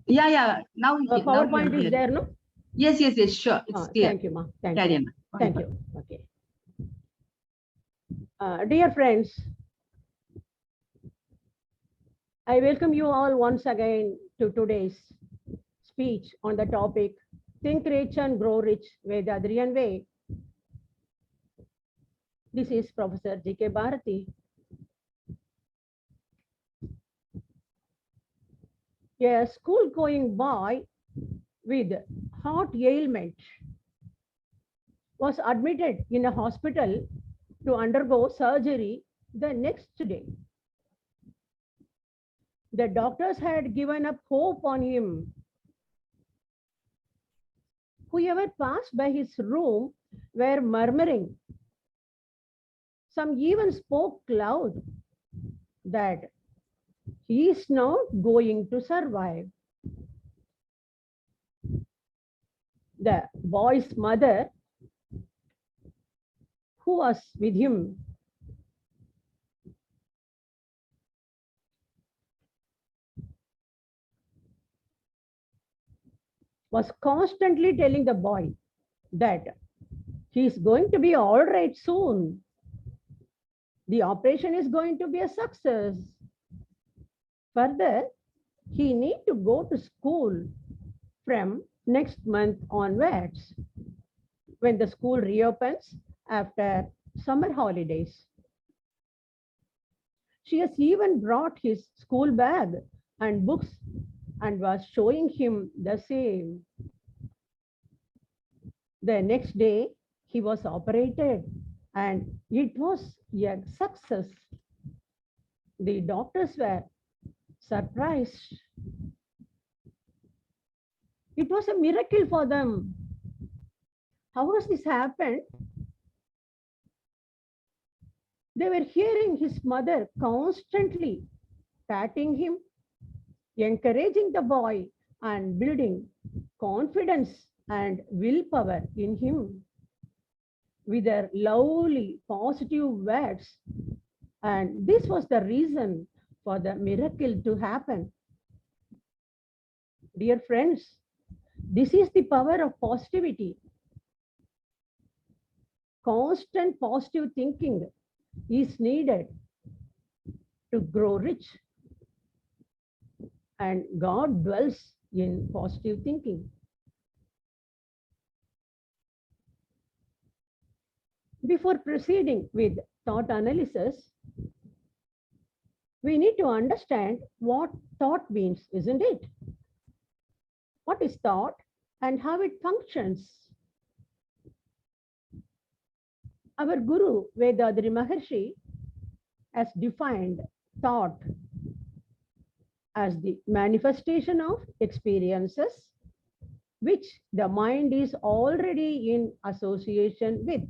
Yeah. Now, PowerPoint is there, no? Yes, sure. It's clear. Thank you, ma. Thank Carry you. on. Thank you. Okay. Dear friends, I welcome you all once again to today's speech on the topic Think Rich and Grow Rich, Vethathiri way. This is Professor G.K.Bharathi. A school-going boy with heart ailment was admitted in a hospital to undergo surgery the next day. The doctors had given up hope on him. Whoever passed by his room were murmuring. Some even spoke loud that he is not going to survive. The boy's mother, who was with him, was constantly telling the boy that he is going to be all right soon. The operation is going to be a success. Further, he needs to go to school from next month onwards when the school reopens after summer holidays. She has even brought his school bag and books and was showing him the same. The next day, he was operated and it was a success. The doctors were surprised. It was a miracle for them. How has this happened? They were hearing his mother constantly patting him, encouraging the boy, and building confidence and willpower in him with their lovely positive words. And this was the reason for the miracle to happen. Dear friends, this is the power of positivity. Constant positive thinking is needed to grow rich. And God dwells in positive thinking. Before proceeding with thought analysis, we need to understand what thought means, isn't it? What is thought and how it functions? Our Guru, Vethathiri Maharshi, has defined thought as the manifestation of experiences which the mind is already in association with.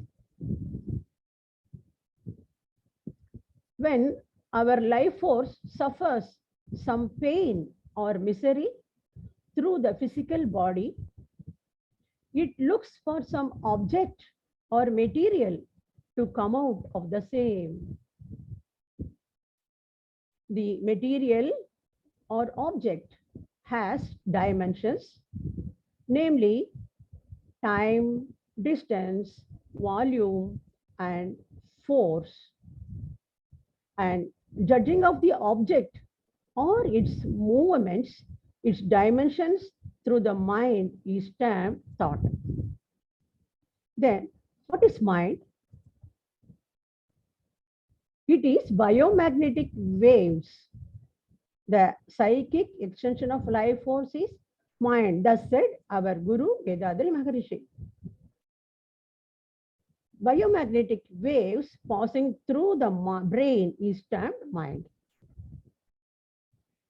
When our life force suffers some pain or misery through the physical body, it looks for some object or material to come out of the same. The material or object has dimensions, namely time, distance, volume, and force. And judging of the object or its movements, its dimensions through the mind is termed thought. Then, what is mind? It is biomagnetic waves. The psychic extension of life force is mind. Thus said our Guru Vethathiri Maharshi. Biomagnetic waves passing through the brain is termed mind.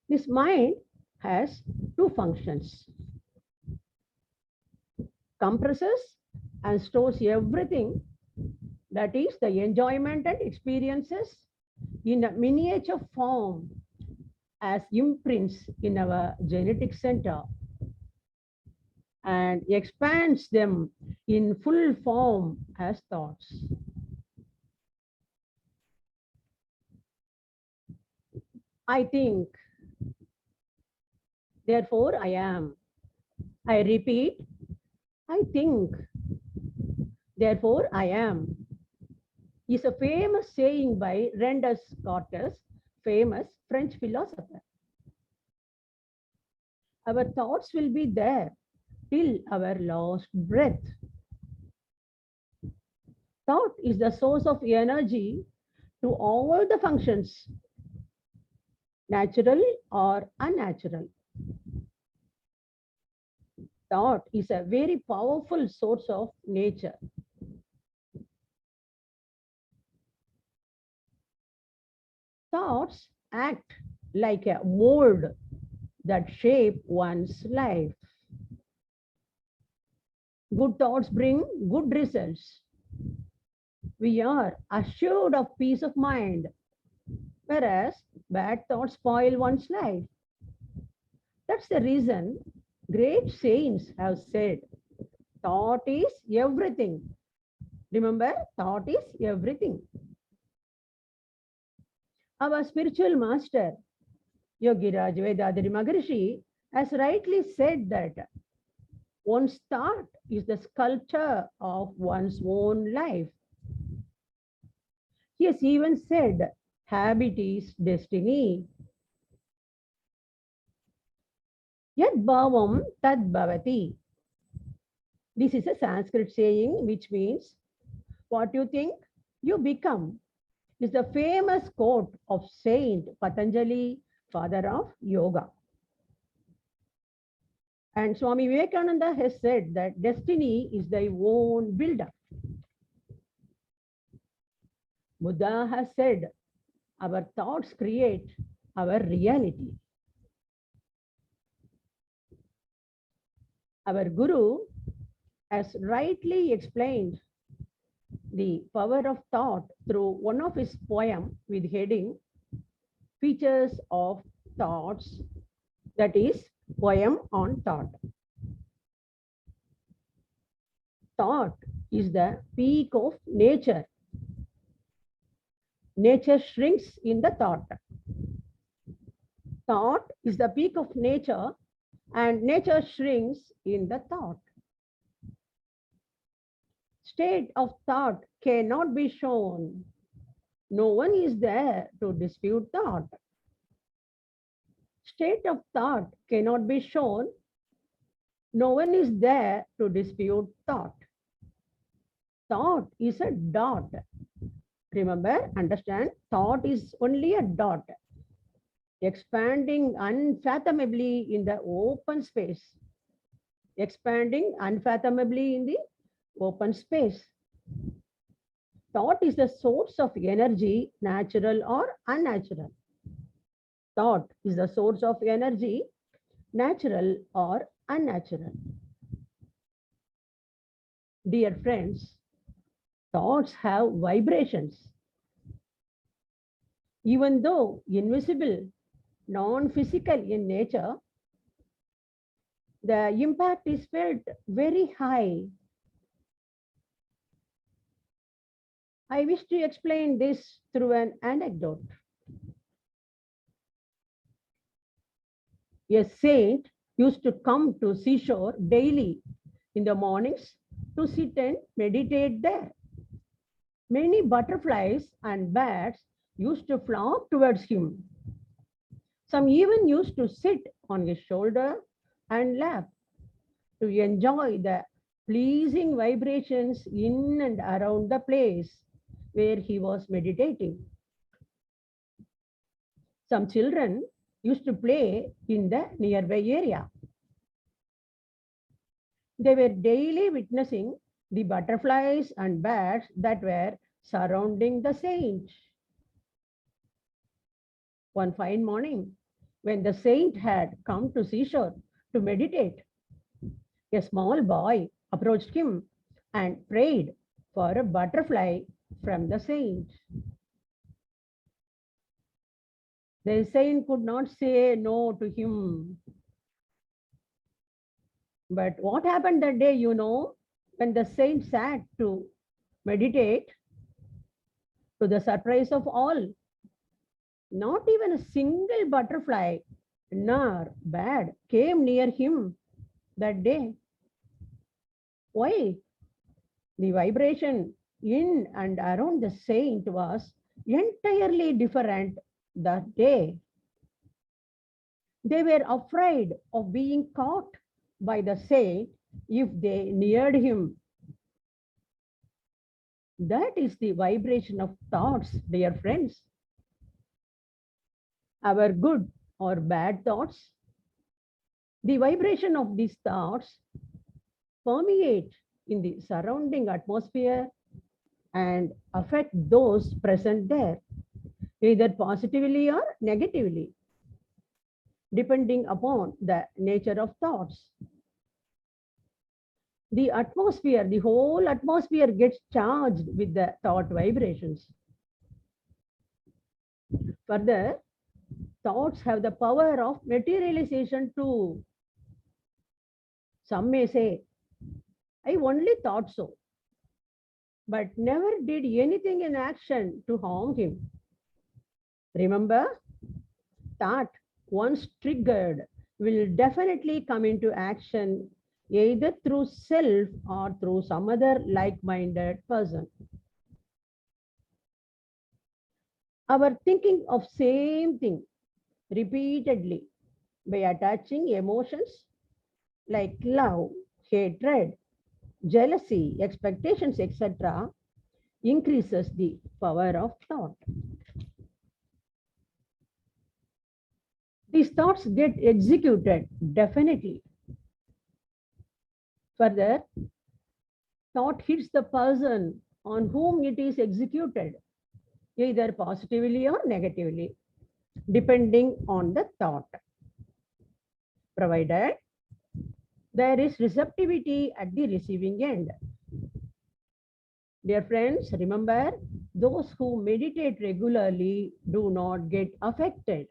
This mind has two functions. Compresses and stores everything, that is the enjoyment and experiences, in a miniature form as imprints in our genetic center, and expands them in full form as thoughts. I think therefore I am. I repeat, I think, therefore I am, is a famous saying by René Descartes, famous French philosopher. Our thoughts will be there till our last breath. Thought is the source of energy to all the functions, natural or unnatural. Thought is a very powerful source of nature. Thoughts act like a mold that shape one's life. Good thoughts bring good results. We are assured of peace of mind, whereas bad thoughts spoil one's life. That's the reason great saints have said, thought is everything. Remember, thought is everything. Our spiritual master, Yogiraj Vethathiri Maharishi, has rightly said that one's thought is the sculpture of one's own life. He has even said, habit is destiny. Yad bhavam tad bhavati. This is a Sanskrit saying which means, what you think, you become. Is the famous quote of Saint Patanjali, father of yoga. And Swami Vivekananda has said that destiny is thy own builder. Buddha has said, our thoughts create our reality. Our Guru has rightly explained the power of thought through one of his poems with heading Features of Thoughts, that is, poem on thought. Thought is the peak of nature. Nature shrinks in the thought. Thought is the peak of nature, and nature shrinks in the thought. State of thought cannot be shown. No one is there to dispute thought. State of thought cannot be shown. No one is there to dispute thought. Thought is a dot. Remember, understand, thought is only a dot, expanding unfathomably in the open space. Expanding unfathomably in the open space. Thought is the source of energy, natural or unnatural. Thought is the source of energy, natural or unnatural. Dear friends, thoughts have vibrations. Even though invisible, non-physical in nature, the impact is felt very high. I wish to explain this through an anecdote. A saint used to come to seashore daily in the mornings to sit and meditate there. Many butterflies and bats used to flock towards him. Some even used to sit on his shoulder and lap to enjoy the pleasing vibrations in and around the place where he was meditating. Some children used to play in the nearby area. They were daily witnessing the butterflies and bats that were surrounding the saint. One fine morning, when the saint had come to seashore to meditate, a small boy approached him and prayed for a butterfly from the saint. The saint could not say no to him. But what happened that day, when the saint sat to meditate, to the surprise of all, not even a single butterfly nor bad came near him that day. Why? The vibration in and around the saint was entirely different that day. They were afraid of being caught by the saint if they neared him. That is the vibration of thoughts, dear friends. Our good or bad thoughts, the vibration of these thoughts permeate in the surrounding atmosphere and affect those present there, either positively or negatively, depending upon the nature of thoughts. The atmosphere, the whole atmosphere gets charged with the thought vibrations. Further, thoughts have the power of materialization too. Some may say, I only thought so, but never did anything in action to harm him. Remember, thought once triggered will definitely come into action either through self or through some other like-minded person. Our thinking of same thing repeatedly by attaching emotions like love, hatred, jealousy, expectations, etc., increases the power of thought. These thoughts get executed definitely. Further, thought hits the person on whom it is executed, either positively or negatively, depending on the thought, provided there is receptivity at the receiving end. Dear friends, remember, those who meditate regularly do not get affected.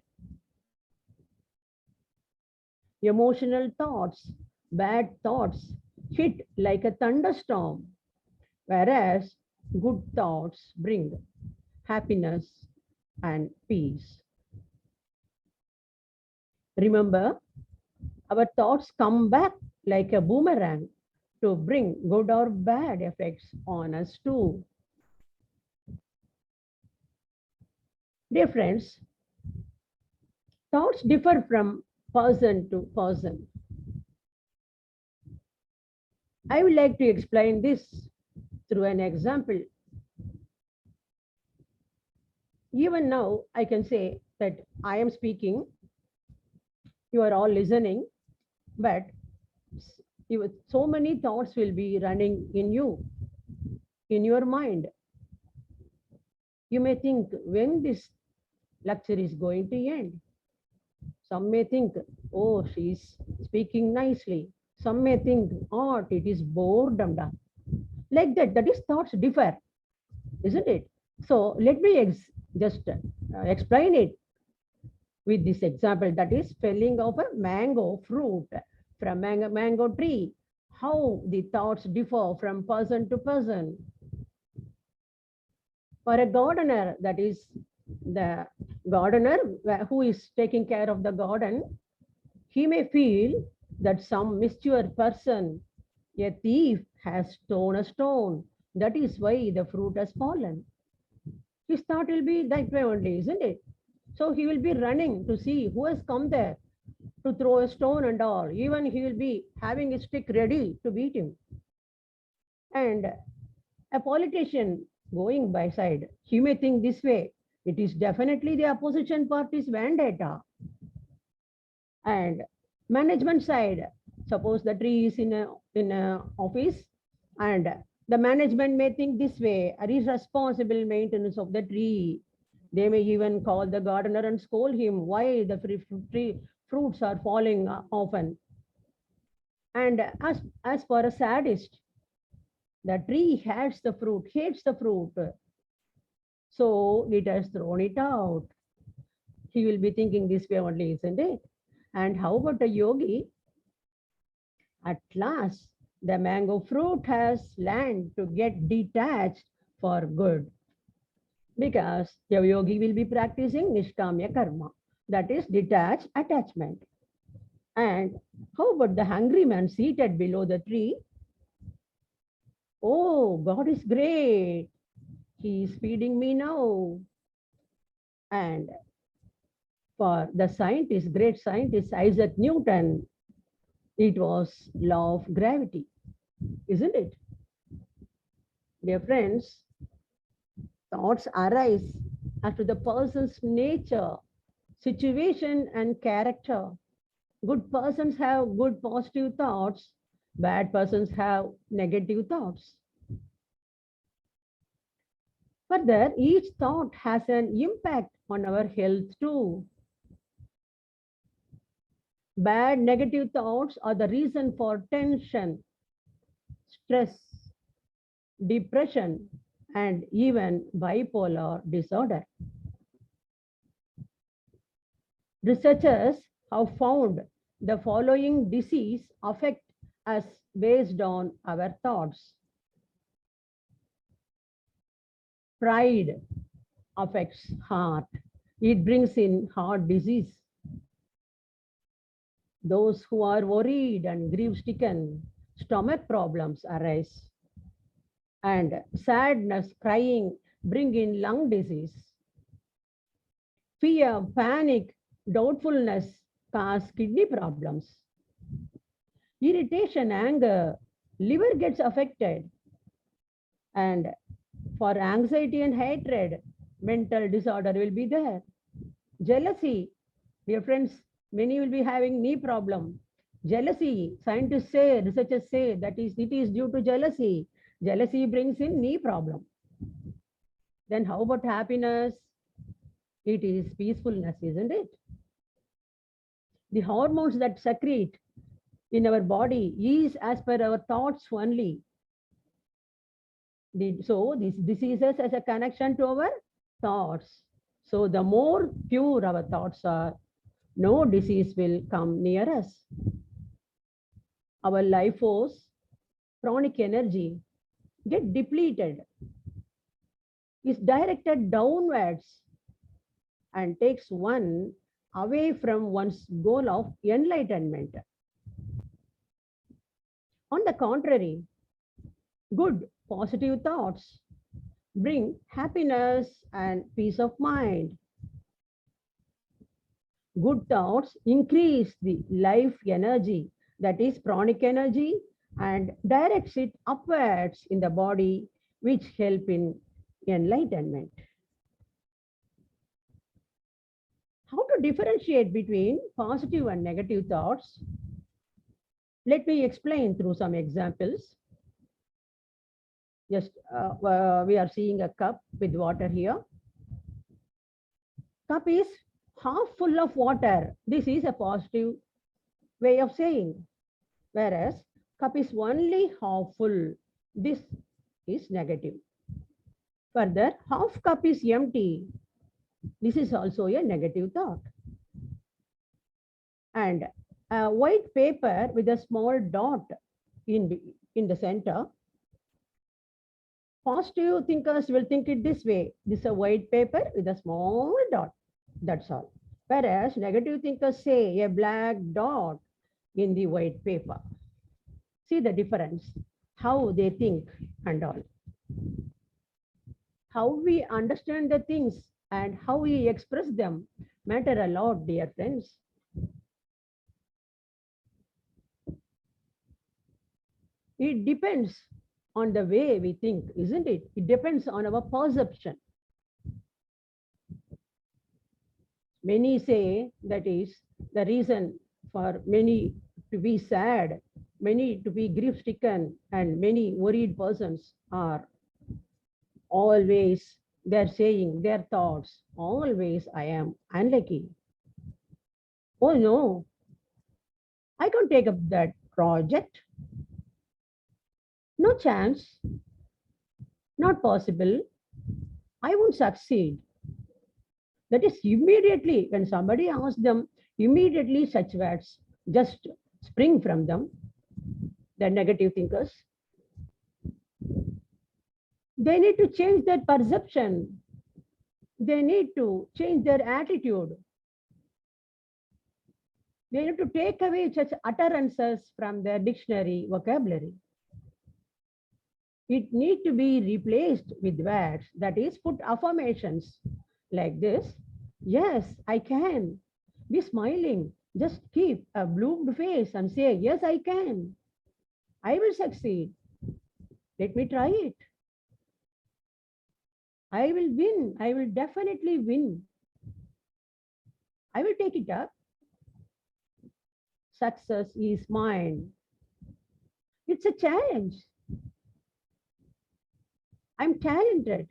Emotional thoughts, bad thoughts hit like a thunderstorm, whereas good thoughts bring happiness and peace. Remember, our thoughts come back like a boomerang to bring good or bad effects on us too. Dear friends, thoughts differ from person to person. I would like to explain this through an example. Even now, I can say that I am speaking, you are all listening, but so many thoughts will be running in you, in your mind. You may think when this lecture is going to end. Some may think, oh, she's speaking nicely. Some may think, oh, it is boredom. Like that, that is thoughts differ, isn't it? So let me just explain it with this example, that is felling of a mango fruit from mango tree, how the thoughts differ from person to person. For a gardener, that is the gardener who is taking care of the garden, he may feel that some mischievous person, a thief, has thrown a stone. That is why the fruit has fallen. His thought will be that way only, isn't it? So he will be running to see who has come there to throw a stone and all. Even he will be having a stick ready to beat him. And a politician going by side, he may think this way. It is definitely the opposition party's vendetta. And management side, suppose the tree is in a office and the management may think this way, a irresponsible maintenance of the tree. They may even call the gardener and scold him why the fruits are falling often. And as for a sadist, the tree hates the fruit. So it has thrown it out. He will be thinking this way only, isn't it? And how about a yogi? At last, the mango fruit has learned to get detached for good. Because the yogi will be practicing Nishkamya Karma. that is detached attachment. And how about the hungry man seated below the tree? Oh, God is great. He is feeding me now. And for the scientist, great scientist Isaac Newton, it was law of gravity, isn't it? Dear friends, thoughts arise after the person's nature, situation, and character. Good persons have good positive thoughts, bad persons have negative thoughts. Further, each thought has an impact on our health too. Bad negative thoughts are the reason for tension, stress, depression, and even bipolar disorder. Researchers have found the following disease affect us based on our thoughts. Pride affects heart. It brings in heart disease. Those who are worried and grief-stricken, stomach problems arise. And sadness, crying, bring in lung disease. Fear, panic, doubtfulness cause kidney problems. Irritation, anger, liver gets affected. And for anxiety and hatred, mental disorder will be there. Jealousy, dear friends, many will be having knee problem. Jealousy, scientists say, researchers say that it is due to jealousy. Jealousy brings in knee problem. Then how about happiness? It is peacefulness, isn't it? The hormones that secrete in our body is as per our thoughts only. So these diseases has a connection to our thoughts. So the more pure our thoughts are, no disease will come near us. Our life force, chronic energy get depleted, is directed downwards and takes one away from one's goal of enlightenment. On the contrary, good positive thoughts bring happiness and peace of mind. Good thoughts increase the life energy, that is pranic energy, and directs it upwards in the body, which help in enlightenment. How to differentiate between positive and negative thoughts? Let me explain through some examples. Just we are seeing a cup with water here. Cup is half full of water. This is a positive way of saying. Whereas cup is only half full. This is negative. Further, half cup is empty. This is also a negative thought. And a white paper with a small dot in the center. Positive thinkers will think it this way. This is a white paper with a small dot. That's all. Whereas negative thinkers say a black dot in the white paper. See the difference, how they think and all. How we understand the things and how we express them matter a lot, dear friends. It depends on the way we think, isn't it? It depends on our perception. Many say that is the reason for many to be sad, many to be grief-stricken, and many worried persons are always, they're saying their thoughts, always I am unlucky. Oh no, I can't take up that project. No chance, not possible, I won't succeed. That is immediately, when somebody asks them, immediately such words just spring from them, the negative thinkers. They need to change their perception. They need to change their attitude. They need to take away such utterances from their dictionary vocabulary. It needs to be replaced with words, that is, put affirmations like this. Yes, I can. Be smiling. Just keep a bloomed face and say, yes, I can. I will succeed. Let me try it. I will win. I will definitely win. I will take it up. Success is mine. It's a challenge. I'm talented.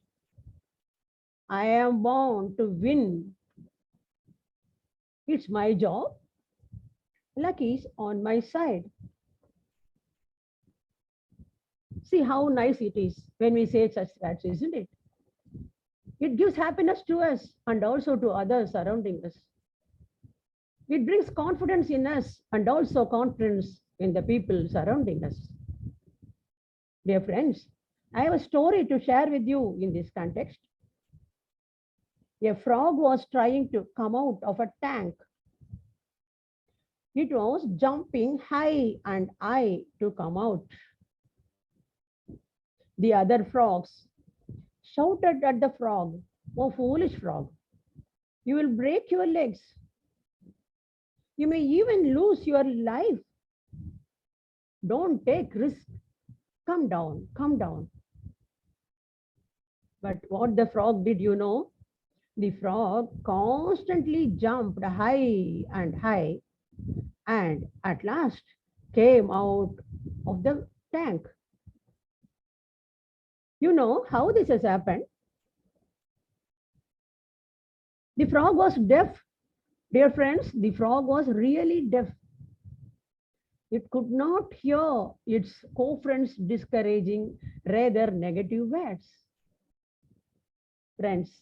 I am bound to win. It's my job. Luck is on my side. See how nice it is when we say such words, isn't it? It gives happiness to us and also to others surrounding us. It brings confidence in us and also confidence in the people surrounding us. Dear friends, I have a story to share with you in this context. A frog was trying to come out of a tank. It was jumping high and high to come out. The other frogs shouted at the frog, "Oh, foolish frog, you will break your legs. You may even lose your life. Don't take risk. Come down, come down." But what the frog did, you know? The frog constantly jumped high and high and at last came out of the tank. You know how this has happened? The frog was deaf. Dear friends, the frog was really deaf. It could not hear its co-friends discouraging, rather negative words. Friends,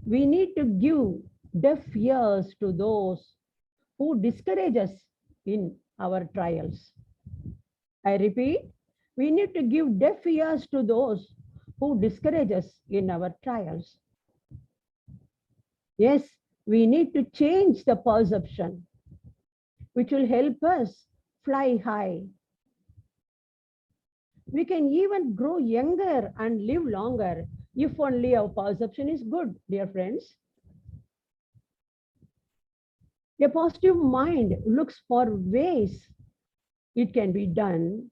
we need to give deaf ears to those who discourage us in our trials. I repeat, we need to give deaf ears to those who discourage us in our trials. Yes, we need to change the perception, which will help us fly high. We can even grow younger and live longer if only our perception is good, dear friends. A positive mind looks for ways it can be done,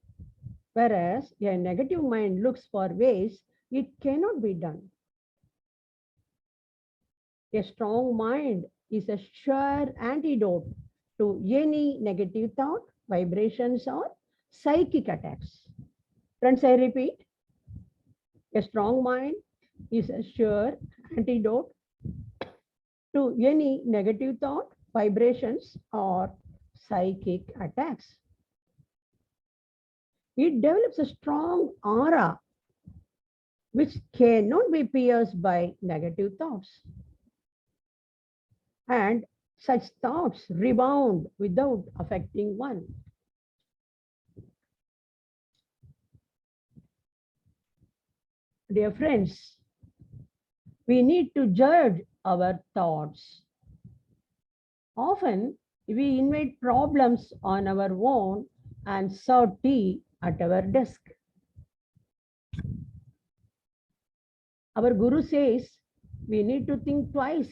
whereas a negative mind looks for ways it cannot be done. A strong mind is a sure antidote to any negative thought, vibrations, or psychic attacks. Friends, I repeat, a strong mind is a sure antidote to any negative thought, vibrations, or psychic attacks. It develops a strong aura which cannot be pierced by negative thoughts. And such thoughts rebound without affecting one. Dear friends, we need to judge our thoughts. Often, we invite problems on our own and serve tea at our desk. Our Guru says we need to think twice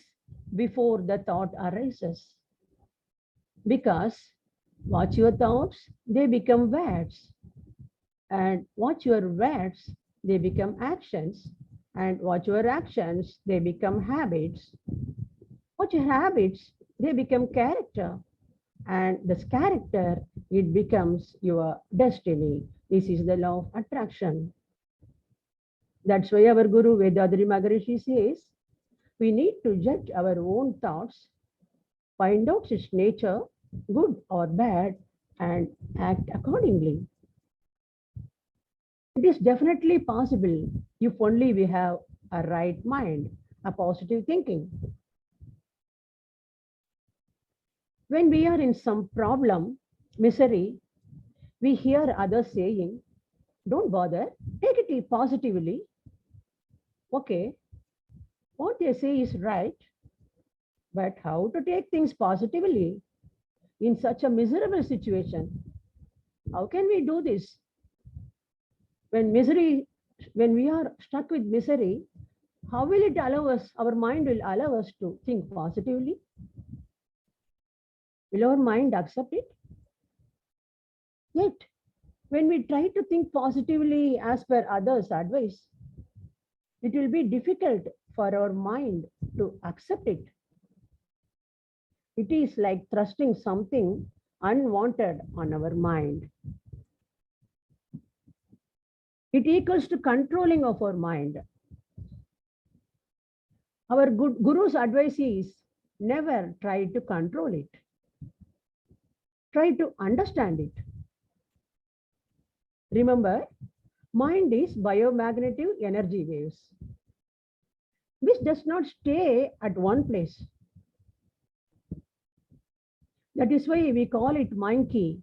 before the thought arises. Because watch your thoughts, they become words. And watch your words, they become actions. And watch your actions, they become habits. Watch your habits, they become character. And this character, it becomes your destiny. This is the law of attraction. That's why our Guru Vethathiri Maharishi says, we need to judge our own thoughts, find out its nature, good or bad, and act accordingly. It is definitely possible if only we have a right mind, a positive thinking. When we are in some problem, misery, we hear others saying, don't bother, take it positively. Okay, what they say is right, but how to take things positively? in such a miserable situation. How can we do this? When we are stuck with misery, how will it allow us, our mind will allow us to think positively? Will our mind accept it? Yet, when we try to think positively as per others' advice, it will be difficult for our mind to accept it. It is like thrusting something unwanted on our mind. It equals to controlling of our mind. Our guru's advice is never try to control it. Try to understand it. Remember, mind is biomagnetic energy waves, which does not stay at one place. That is why we call it monkey.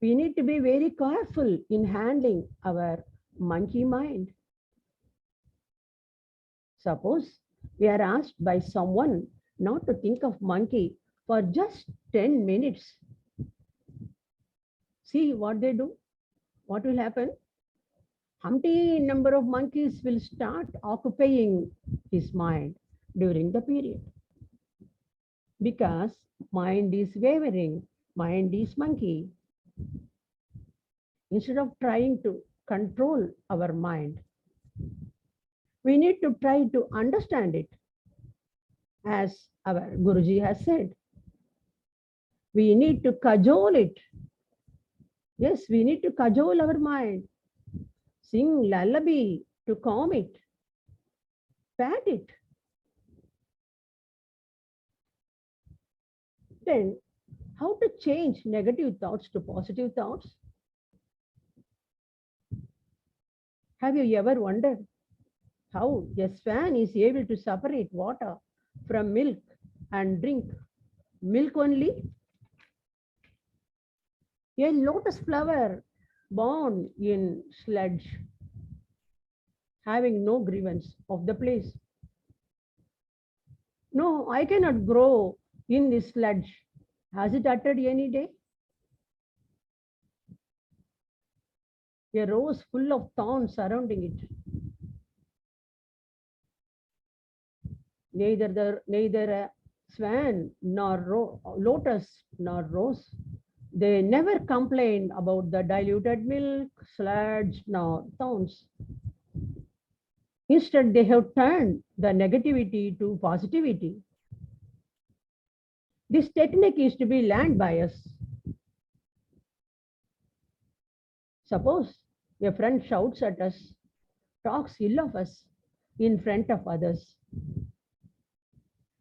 We need to be very careful in handling our monkey mind. Suppose we are asked by someone not to think of monkey for just 10 minutes. See what they do. What will happen? Umpty number of monkeys will start occupying his mind during the period. Because mind is wavering, mind is monkey. Instead of trying to control our mind, we need to try to understand it. As our Guruji has said, we need to cajole it. Yes, we need to cajole our mind. Sing lullaby to calm it. Pat it. Then, how to change negative thoughts to positive thoughts? Have you ever wondered how a swan is able to separate water from milk and drink milk only? A lotus flower born in sludge, having no grievance of the place. No, I cannot grow in this sludge. Has it uttered any day? A rose full of thorns surrounding it. Neither a swan nor lotus nor rose, they never complain about the diluted milk, sludge, nor thorns. Instead, they have turned the negativity to positivity. This technique is to be learned by us. Suppose a friend shouts at us, talks ill of us in front of others.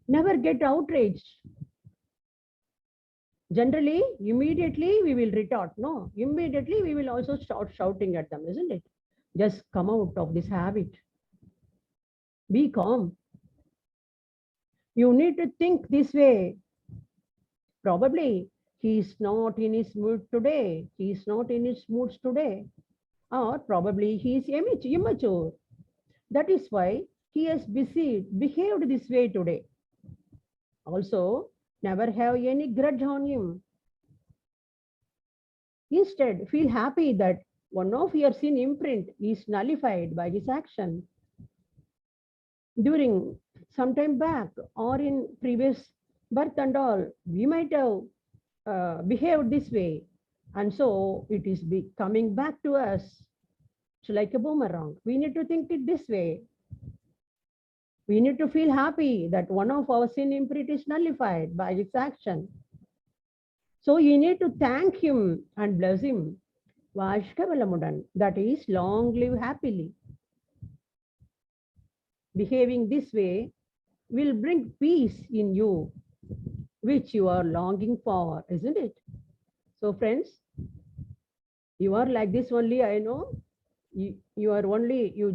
Never get outraged. Generally, immediately we will retort. No, immediately we will also start shouting at them, isn't it? Just come out of this habit. Be calm. You need to think this way. Probably he is not in his mood today. He is not in his moods today. Or probably he is immature. That is why he has behaved this way today. Also, never have any grudge on him. Instead, feel happy that one of your sin imprint is nullified by his action. During some time back or in previous birth and all, we might have behaved this way. And so it is coming back to us. It's like a boomerang. We need to think it this way. We need to feel happy that one of our sin imprint is nullified by its action. So you need to thank him and bless him. That is, long live happily. Behaving this way will bring peace in you, which you are longing for, isn't it? So friends, you are like this only, I know. You are only, you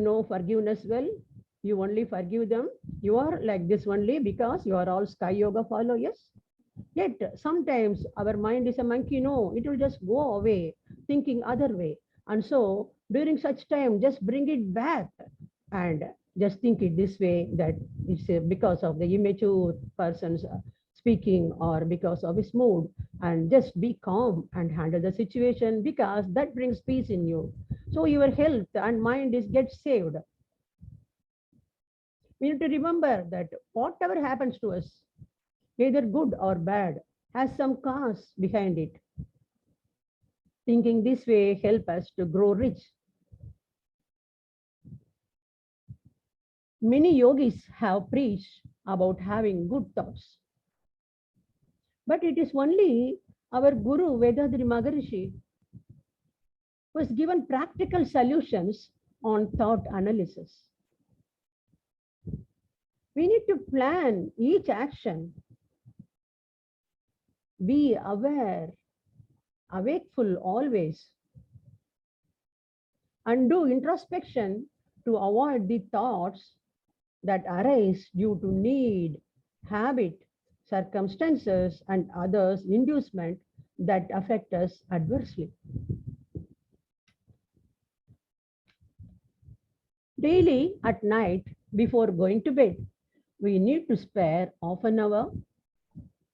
know forgiveness well. You only forgive them. You are like this only because you are all Sky Yoga followers. Yet sometimes our mind is a monkey. No, it will just go away, thinking other way. And so during such time, just bring it back and just think it this way, that it's because of the immature person's speaking or because of his mood, and just be calm and handle the situation, because that brings peace in you. So your health and mind is gets saved. We need to remember that whatever happens to us, either good or bad, has some cause behind it. Thinking this way help us to grow rich. Many yogis have preached about having good thoughts. But it is only our Guru Vethathiri Maharishi who has given practical solutions on thought analysis. We need to plan each action, be aware, awakeful always, and do introspection to avoid the thoughts that arise due to need, habit, circumstances, and others' inducement that affect us adversely. Daily at night, before going to bed, we need to spare half an hour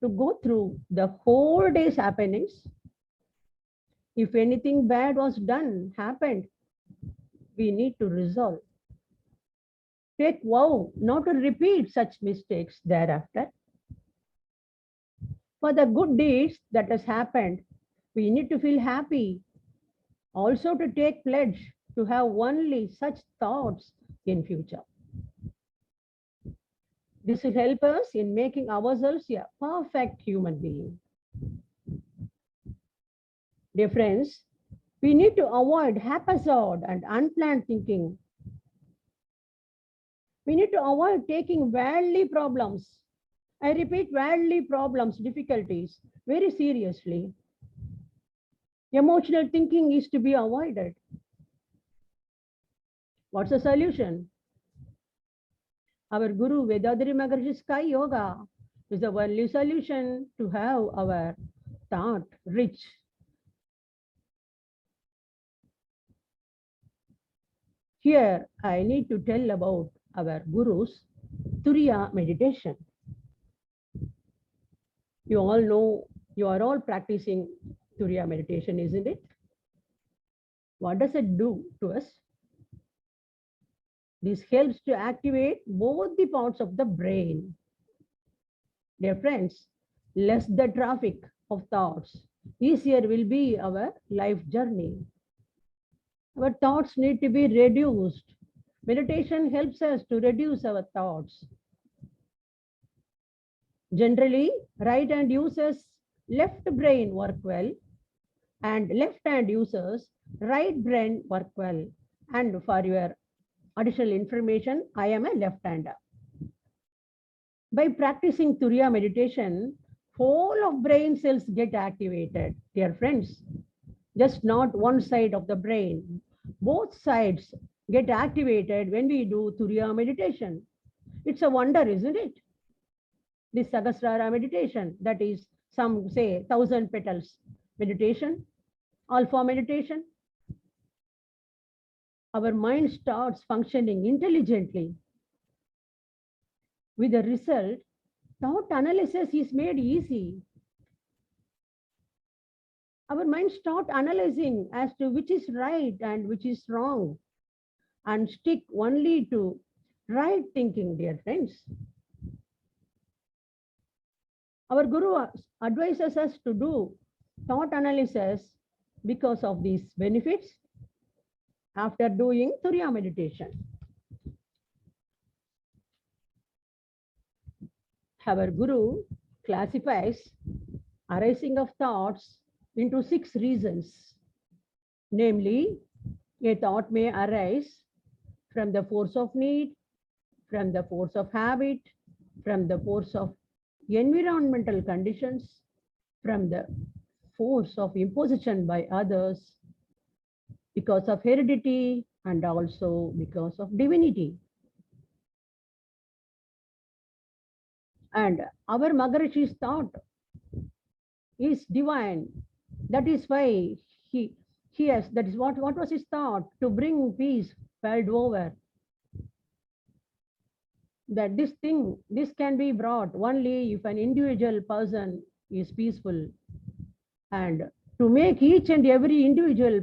to go through the whole day's happenings. If anything bad was happened, we need to resolve. Take vow not to repeat such mistakes thereafter. For the good deeds that has happened, we need to feel happy. Also to take pledge to have only such thoughts in future. This will help us in making ourselves a perfect human being. Dear friends, we need to avoid haphazard and unplanned thinking. We need to avoid taking worldly problems. I repeat, worldly problems, difficulties, very seriously. Emotional thinking is to be avoided. What's the solution? Our Guru Vethathiri Maharishi Sky Yoga is the only solution to have our thought rich. Here, I need to tell about our Guru's Turiya meditation. You all know, you are all practicing Turiya meditation, isn't it? What does it do to us? This helps to activate both the parts of the brain. Dear friends, less the traffic of thoughts, easier will be our life journey. Our thoughts need to be reduced. Meditation helps us to reduce our thoughts. Generally, right hand users left brain work well, and left hand users right brain work well. And for your additional information, I am a left-hander. By practicing Turiya meditation, whole of brain cells get activated, dear friends. Just not one side of the brain. Both sides get activated when we do Turiya meditation. It's a wonder, isn't it? This Sahasrara meditation, that is some say 1,000 petals meditation, alpha meditation. Our mind starts functioning intelligently. With the result, thought analysis is made easy. Our mind starts analyzing as to which is right and which is wrong, and stick only to right thinking, dear friends. Our Guru advises us to do thought analysis because of these benefits after doing Turiya meditation. Our Guru classifies arising of thoughts into 6 reasons. Namely, a thought may arise from the force of need, from the force of habit, from the force of environmental conditions, from the force of imposition by others, because of heredity, and also because of divinity. And our Maharishi's thought is divine. That is why he has, that is what was his thought? To bring peace world over. that this can be brought only if an individual person is peaceful. And to make each and every individual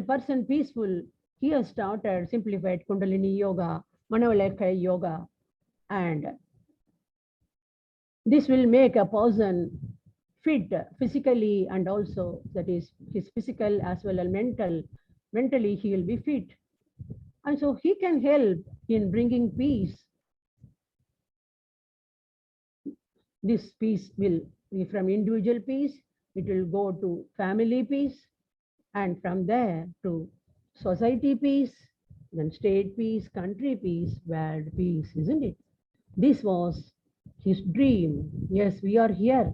person peaceful, he has started simplified Kundalini yoga, Manavalakaya yoga, and this will make a person fit physically, and also that is his physical as well as mentally he will be fit, and so he can help in bringing peace. This peace will be from individual peace, it will go to family peace, and from there to society peace, then state peace, country peace, world peace, isn't it? This was his dream. Yes, we are here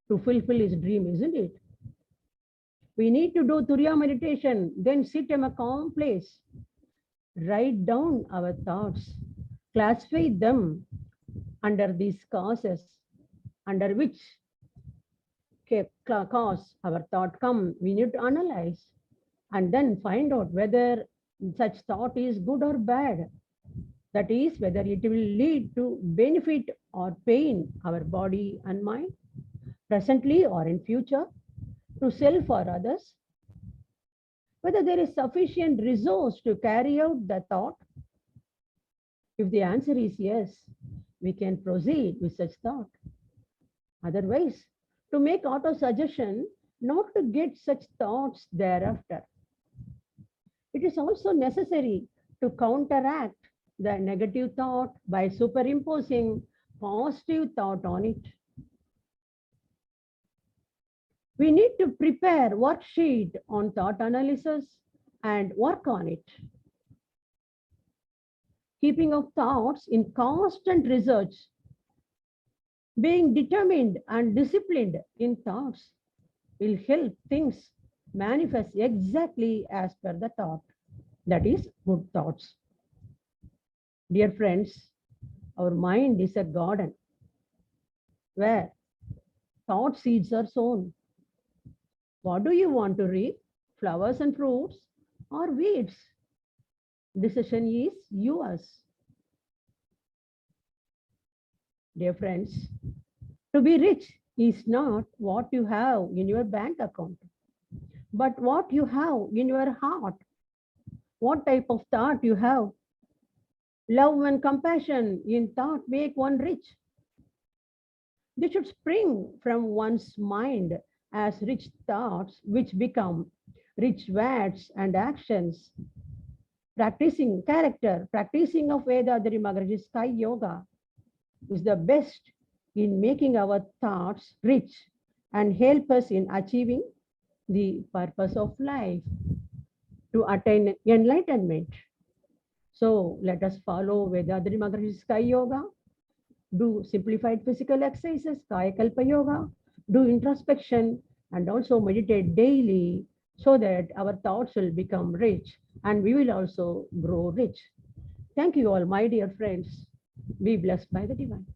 to fulfill his dream, isn't it? We need to do Turiya meditation, then sit in a calm place, write down our thoughts, classify them under these causes, under which cause our thought come. We need to analyze and then find out whether such thought is good or bad. That is, whether it will lead to benefit or pain our body and mind, presently or in future, to self or others. Whether there is sufficient resource to carry out the thought. If the answer is yes, we can proceed with such thought. Otherwise, to make auto-suggestion, not to get such thoughts thereafter. It is also necessary to counteract the negative thought by superimposing positive thought on it. We need to prepare worksheet on thought analysis and work on it. Keeping of thoughts in constant research, being determined and disciplined in thoughts will help things manifest exactly as per the thought. That is good thoughts. Dear friends, our mind is a garden where thought seeds are sown. What do you want to reap? Flowers and fruits or weeds? Decision is yours. Dear friends, to be rich is not what you have in your bank account, but what you have in your heart. What type of thought you have? Love and compassion in thought make one rich. They should spring from one's mind as rich thoughts, which become rich words and actions. Practicing character, practicing of Vethathiri Maharaj's Sky Yoga is the best in making our thoughts rich and help us in achieving the purpose of life, to attain enlightenment. So let us follow Vethathiri Maharaj's Sky Yoga, do simplified physical exercises, Kayakalpa Yoga, do introspection, and also meditate daily so that our thoughts will become rich and we will also grow rich. Thank you all, my dear friends. Be blessed by the divine.